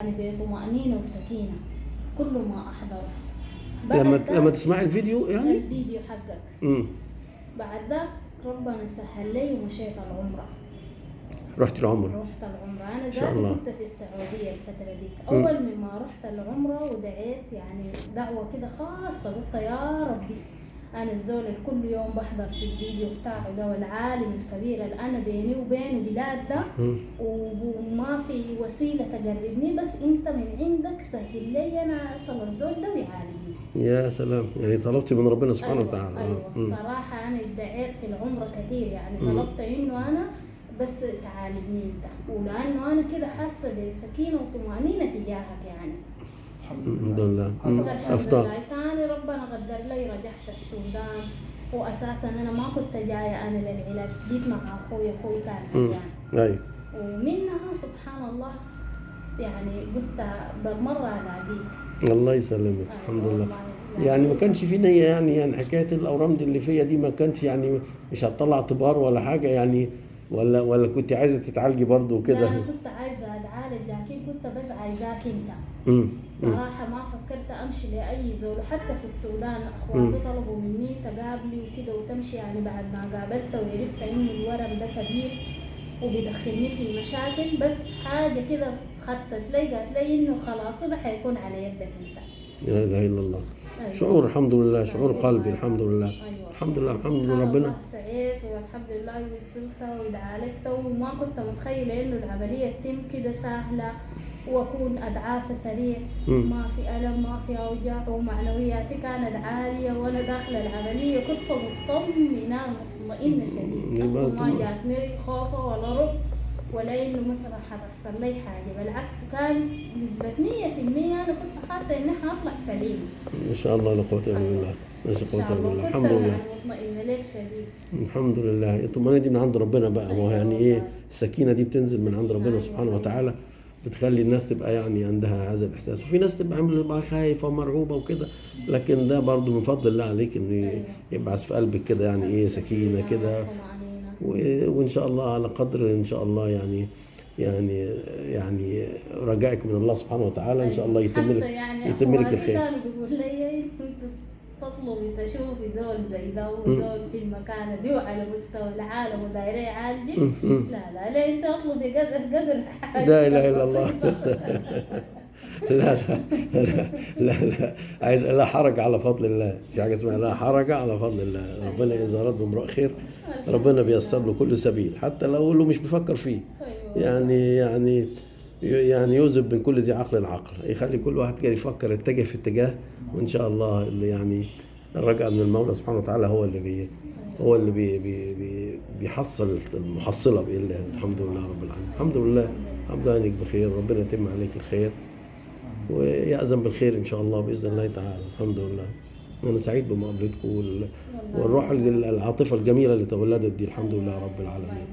يعني بطمأنينة وسكينة كل ما أحضره. لما تسمعي الفيديو يعني الفيديو حقك بعد ذاك ربنا سهل لي ومشيت العمرة. رحت العمرة؟ رحت العمرة. أنا ذاتي كنت في السعودية الفترة ديك. أول ما رحت العمرة ودعيت يعني دعوة كده خاصة، قلت يا ربي أنا الزول كل يوم بحضر في الفيديو بتاعه ده والعالم الكبير اللي أنا بيني وبينه بلاد ده وما في وسيلة تقربني، بس أنت من عندك سهل لي أنا أوصل الزول ده ويعالجني. يا سلام، يعني طلبتي من ربنا سبحانه وتعالى. أيوة. صراحة أنا ادعيت في العمرة كثير، يعني طلبت إنه أنا بس تعالجني أنت، ولأنه أنا كده حاسة بسكينة وطمأنينة تجاهك يعني. الحمد لله. أفضل. تاني ربنا قدر لي رجعت السودان، وأساسا أنا ما كنت جاية أنا للعلاج، جيت مع أخوي كان عيان. أيوة. ومنها سبحان الله يعني قلت بالمرة أناديك. الله يسلمك. الحمد لله. يعني ما كانش في نية يعني حكاية الأورام دي اللي فيها دي ما كانش يعني مش هتطلع اعتبار ولا حاجة يعني، ولا كنت عايزة تتعالجي برضه وكده؟ لا أنا كنت عايزة أتعالج، لكن كنت بس عايزاك أنت. صراحة ما فكرت أمشي لأي زول، وحتى في السودان أخواتي طلبوا مني تقابلي وكده وتمشي، يعني بعد ما قابلته وعرفت إنه الورم ده كبير وبيدخلني في مشاكل، بس حاجة كده خطت لي قالت لي إنه خلاص ده حيكون على يدك أنت. لا إله إلا الله. أيوة. شعور الحمد لله، شعور قلبي الحمد لله. أيوة. الحمد لله الحمد لله. ربنا سعيت والحمد لله وصلت وعالجت، وما كنت متخيلة إنه العملية تتم كده سهلة وأكون أضعافها سريع، ما في ألم ما في أوجاع، ومعنوياتي كانت عالية وأنا داخلة العملية كنت مطمئنة شديد، أصلا ما جاتني خوفة ولا رعب ولا إنه مثلا حتحصل لي حاجة، بالعكس كان نسبة 100% أنا كنت خاطرة إني حاطلع سليم إن شاء الله. لا قوة إلا بالله. لا قوة إلا بالله. الحمد لله. مطمئنة لك شديد. الحمد لله. الطمأنينة دي من عند ربنا بقى. أيوة. يعني إيه السكينة دي بتنزل من عند ربنا سبحانه وتعالى، بتخلي الناس تبقى يعني عندها هذا الإحساس، وفي ناس تبقى خايفة ومرعوبة وكده، لكن ده برضو من فضل الله عليك إنه يبعث في قلبك كده يعني إيه سكينة كده، وإن شاء الله على قدر إن شاء الله يعني رجائك من الله سبحانه وتعالى إن شاء الله يتم لك الخير. كانوا بيقول لي تطلبي تشوفي زول زي ده وزول في المكانة دي وعلى مستوى العالم ودايرة يعالجي. لا انت اطلبي قدر لا اله الا الله. لا عايز لا حرج على فضل الله، في حاجه اسمها لا حرج على فضل الله. ربنا اذا اراد بامرؤ خير ربنا بيسر له كل سبيل، حتى لو مش بيفكر فيه. يعني يوزب من كل ذي عقل العقل، يخلي كل واحد كده يفكر يتجه في اتجاه، وان شاء الله اللي يعني الرجاء من المولى سبحانه وتعالى هو اللي بيحصل المحصله باذن الله. الحمد لله رب العالمين. الحمد لله. الحمد لله انك بخير، ربنا يتم عليك الخير ويأذن بالخير ان شاء الله باذن الله تعالى. الحمد لله. انا سعيد بمقابلتكم والروح العاطفه الجميله اللي تولدت دي. الحمد لله رب العالمين.